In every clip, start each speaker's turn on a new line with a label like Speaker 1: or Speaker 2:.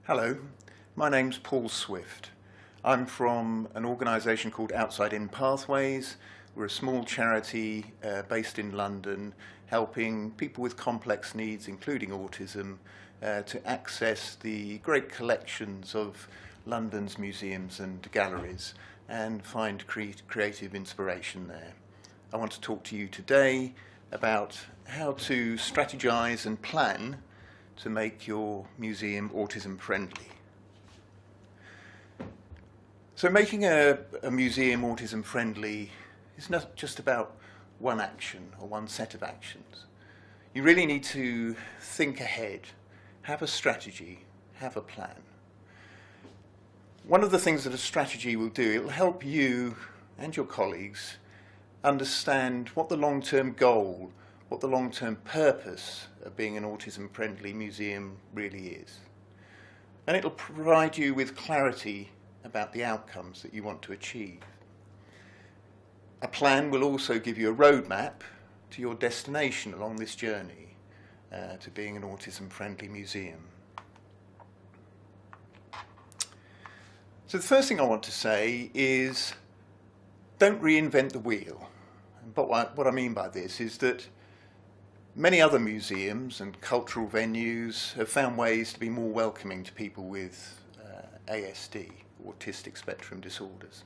Speaker 1: Hello, my name's Paul Swift. I'm from an organisation called Outside In Pathways. We're a small charity based in London, helping people with complex needs, including autism, to access the great collections of London's museums and galleries and find creative inspiration there. I want to talk to you today about how to strategise and plan to make your museum autism friendly. So making a museum autism friendly is not just about one action or one set of actions. You really need to think ahead, have a strategy, have a plan. One of the things that a strategy will do, it will help you and your colleagues understand what the long-term goal, what the long-term purpose of being an autism-friendly museum really is. And it'll provide you with clarity about the outcomes that you want to achieve. A plan will also give you a roadmap to your destination along this journey to being an autism-friendly museum. So the first thing I want to say is don't reinvent the wheel. But what I mean by this is that many other museums and cultural venues have found ways to be more welcoming to people with ASD, autistic spectrum disorders.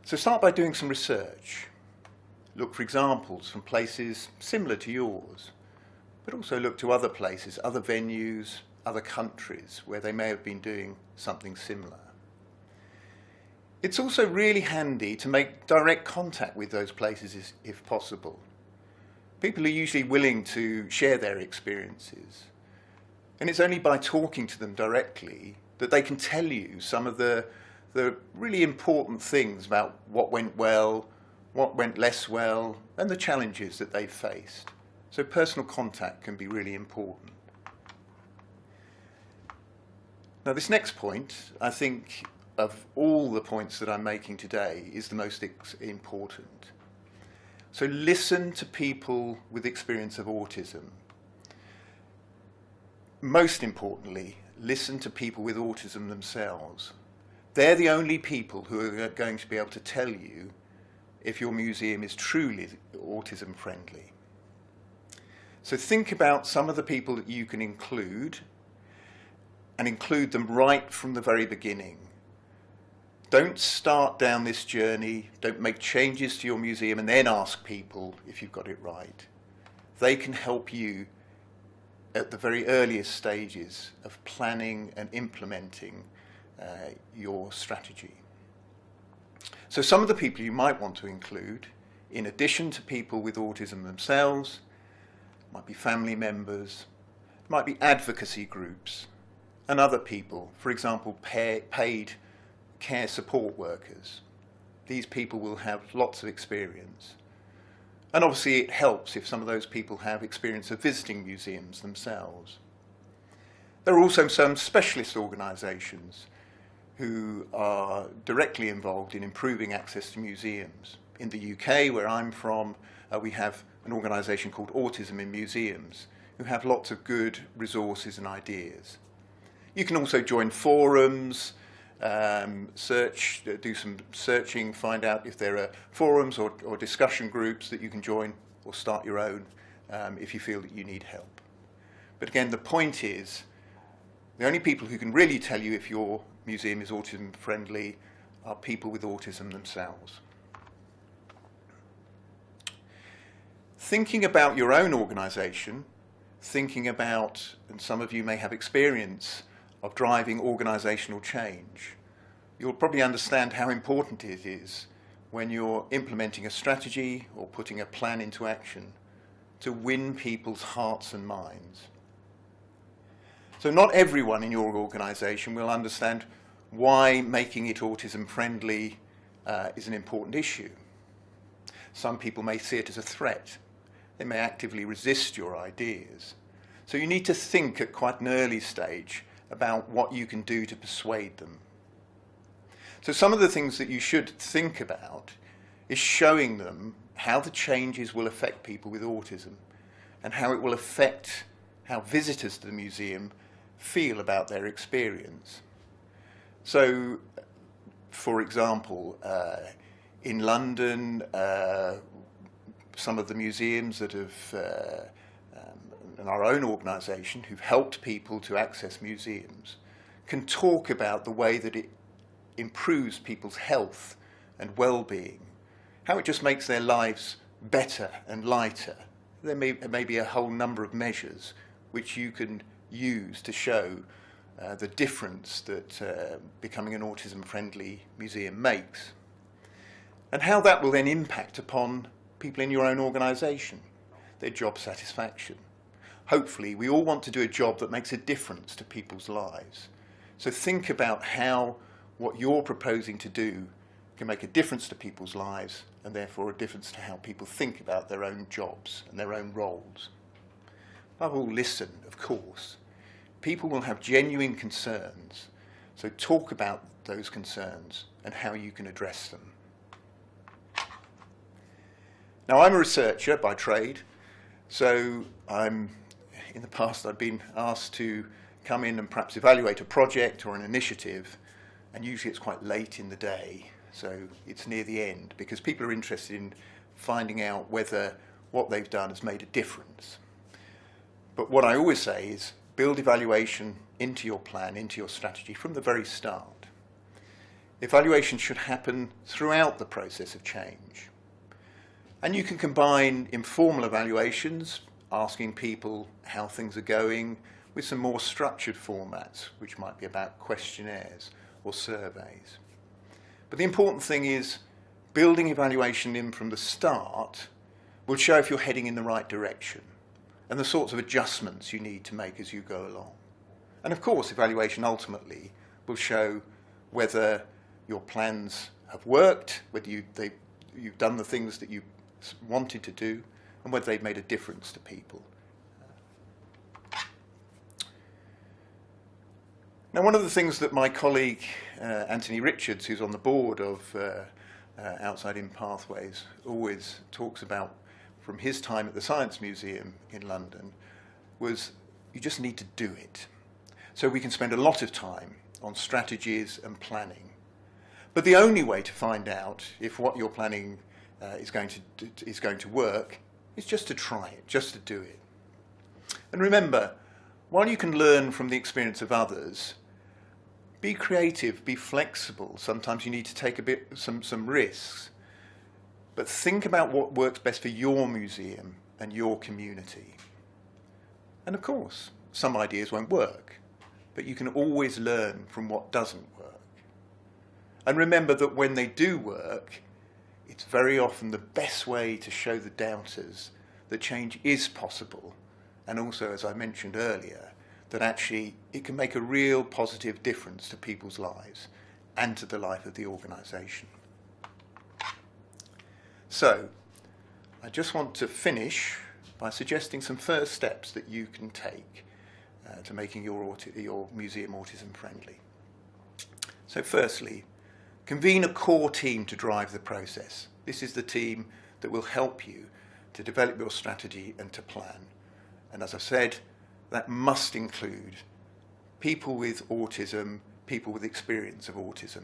Speaker 1: So start by doing some research. Look for examples from places similar to yours, but also look to other places, other venues, other countries where they may have been doing something similar. It's also really handy to make direct contact with those places if possible. People are usually willing to share their experiences, and it's only by talking to them directly that they can tell you some of the really important things about what went well, what went less well, and the challenges that they've faced. So personal contact can be really important. Now this next point, I think of all the points that I'm making today, is the most important. So listen to people with experience of autism. Most importantly, listen to people with autism themselves. They're the only people who are going to be able to tell you if your museum is truly autism friendly. So think about some of the people that you can include, and include them right from the very beginning. Don't start down this journey, don't make changes to your museum and then ask people if you've got it right. They can help you at the very earliest stages of planning and implementing your strategy. So some of the people you might want to include, in addition to people with autism themselves, might be family members, might be advocacy groups, and other people, for example, paid care support workers. These people will have lots of experience. And obviously it helps if some of those people have experience of visiting museums themselves. There are also some specialist organisations who are directly involved in improving access to museums. In the UK, where I'm from, we have an organisation called Autism in Museums, who have lots of good resources and ideas. You can also join forums, do some searching, find out if there are forums or discussion groups that you can join, or start your own if you feel that you need help. But again, the point is, the only people who can really tell you if your museum is autism friendly are people with autism themselves. Thinking about your own organisation, thinking about, and some of you may have experience of driving organisational change, you'll probably understand how important it is when you're implementing a strategy or putting a plan into action to win people's hearts and minds. So not everyone in your organisation will understand why making it autism friendly is an important issue. Some people may see it as a threat. They may actively resist your ideas. So you need to think at quite an early stage about what you can do to persuade them. So some of the things that you should think about is showing them how the changes will affect people with autism and how it will affect how visitors to the museum feel about their experience. So, for example, in London, some of the museums that have, in our own organisation, who've helped people to access museums, can talk about the way that it improves people's health and well-being, how it just makes their lives better and lighter. There may be a whole number of measures which you can use to show the difference that becoming an autism-friendly museum makes, and how that will then impact upon people in your own organisation, their job satisfaction. Hopefully, we all want to do a job that makes a difference to people's lives. So think about how what you're proposing to do can make a difference to people's lives, and therefore a difference to how people think about their own jobs and their own roles. Above all, listen, of course. People will have genuine concerns, so talk about those concerns and how you can address them. Now, I'm a researcher by trade, so in the past I've been asked to come in and perhaps evaluate a project or an initiative, and usually it's quite late in the day, so it's near the end, because people are interested in finding out whether what they've done has made a difference. But what I always say is build evaluation into your plan, into your strategy from the very start. Evaluation should happen throughout the process of change. And you can combine informal evaluations, asking people how things are going, with some more structured formats, which might be about questionnaires or surveys. But the important thing is building evaluation in from the start will show if you're heading in the right direction and the sorts of adjustments you need to make as you go along. And of course, evaluation ultimately will show whether your plans have worked, whether you've done the things that you wanted to do, and whether they've made a difference to people. Now, one of the things that my colleague Anthony Richards, who's on the board of Outside In Pathways, always talks about from his time at the Science Museum in London was you just need to do it. So we can spend a lot of time on strategies and planning. But the only way to find out if what you're planning is going to work is just to try it, just to do it. And remember, while you can learn from the experience of others, be creative, be flexible. Sometimes you need to take some risks. But think about what works best for your museum and your community. And of course, some ideas won't work, but you can always learn from what doesn't work. And remember that when they do work, it's very often the best way to show the doubters that change is possible, and also, as I mentioned earlier, that actually it can make a real positive difference to people's lives and to the life of the organisation. So, I just want to finish by suggesting some first steps that you can take to making your museum autism friendly. So firstly, convene a core team to drive the process. This is the team that will help you to develop your strategy and to plan. And as I said, that must include people with autism, people with experience of autism.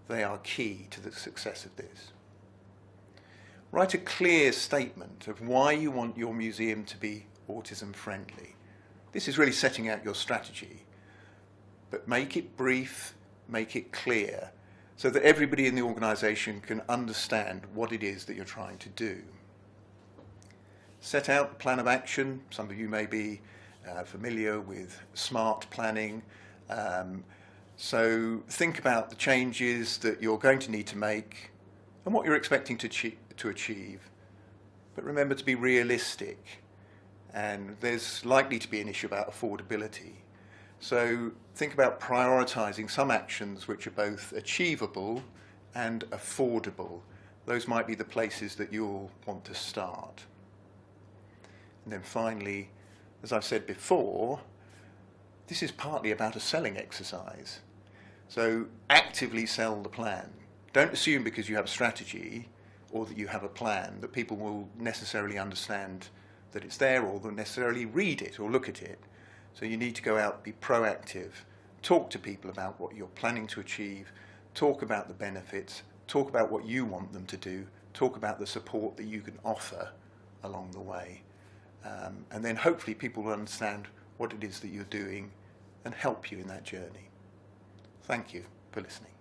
Speaker 1: They are key to the success of this. Write a clear statement of why you want your museum to be autism friendly. This is really setting out your strategy, but make it brief, make it clear, so that everybody in the organisation can understand what it is that you're trying to do. Set out a plan of action. Some of you may be familiar with SMART planning. So think about the changes that you're going to need to make and what you're expecting to achieve. But remember to be realistic. And there's likely to be an issue about affordability. So think about prioritising some actions which are both achievable and affordable. Those might be the places that you'll want to start. And then finally, as I've said before, this is partly about a selling exercise. So actively sell the plan. Don't assume because you have a strategy or that you have a plan, that people will necessarily understand that it's there, or they'll necessarily read it or look at it. So you need to go out, be proactive, talk to people about what you're planning to achieve, talk about the benefits, talk about what you want them to do, talk about the support that you can offer along the way. And then hopefully people will understand what it is that you're doing and help you in that journey. Thank you for listening.